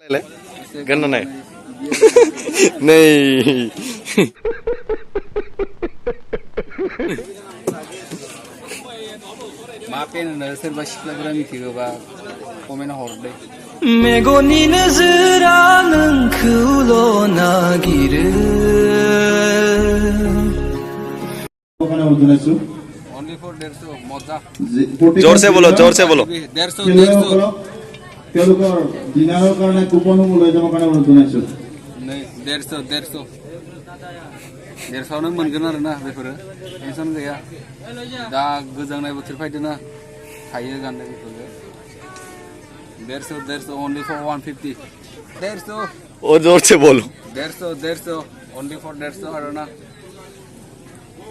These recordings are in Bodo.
Ganna naik. Nih. Maafin serba siklagura mikigoba komen horde. मेगननि नोजोरा नोंखौल' नागिरो Only for 150 moza. जोर से बोलो 150 তেওঁলোকৰ ডিনাৰৰ কাৰণে কুপনসমূহ লৈ যাব কাৰণে অনুৰোধ জনাইছো। नै 150 नो मोनगोन आरो ना बेफोरो टेनसन गैया दा गोजांनाय बोथोर फैदोंना हायो गाननो बेफोरखौ 150 only for 150 150 और जोर से बोलो 150 only for 150 आरो ना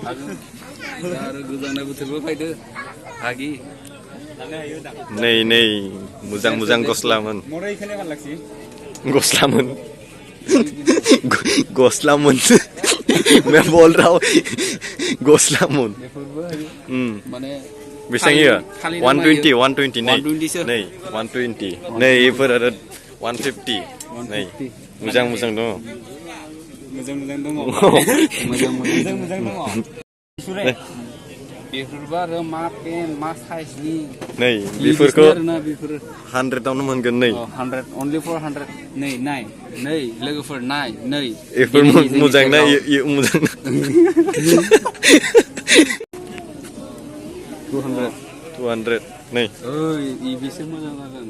आरो गोजांनाय बोथोरबो फैदो हागि नहीं मोजां गस्लामोन गस्लामोन मैं बोल रहा हूँ गस्लामोन माने बेसेबां इयो 120 नहीं 120 नहीं इफोर आरो 150 नहीं मोजां दङ बेफोरबो आरो मा पेन मा साइजनि नै बेफोरखौ 100 आवनो मोनगोन नै 100 only for 100 नै लोगोफोर नै बेफोर मोजां ना मोजां 200 नै ओइ इबिसो मोजां जागोन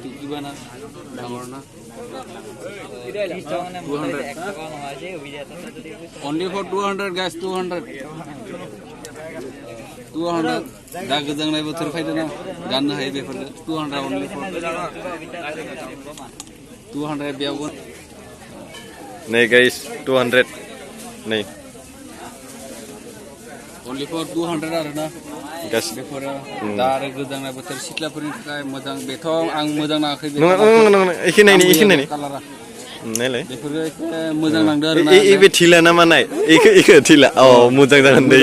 टिकिबाना दामरना 200 only for 200 guys 200 दा गोजांनाय बोथोर फैदोंना गाननो हायो बेफोरखौ 200 only for 200 बेयावबो नै गाइस 200 नै only for 200 आरो ना गास बेफोरो दा आरो गोजांनाय बोथोर सिख्लाफोरनि थाखाय मोजां बेथ' आं मोजां नाङाखै नङा एखे नायनि कालारा नायलाय बेफोरो एसे मोजां नांदो आरो ना ए थिला ना मा नाय एखे थिला अ मोजां जागोन दे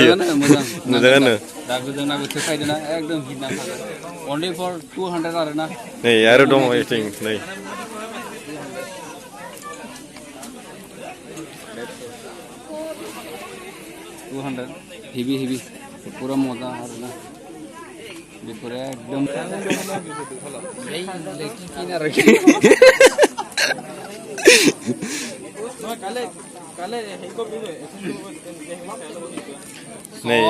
मोजाङानो दा गोजांनाय बोथोर फैदोंना एकदम हिट नांखागोन only for 200 आरो ना नै आरो दङ आइ थिंक नै 200 हेवी पूरा मजा आरो ना बेफोरो एकदम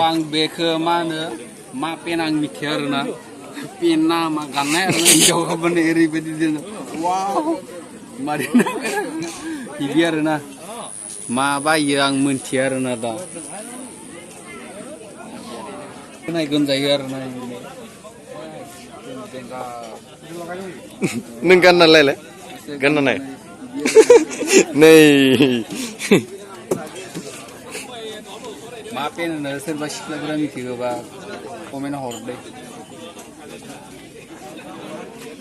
आं बेखौ मा होनो मा पेन आं मिथिया आरो ना पेना मा गाननाय आरो हिनजावफोरनो ओरैबायदि दोनो वाव मारिना बिदि आरो ना मा बायो आं मोनथिया आरो ना दा नायगोन जायो आरो ना नों गानना लायलाय गानना नाय नै मा पेन होनो सोरबा सिख्लाफोरा मिथिगौबा कमेन्ट हरदो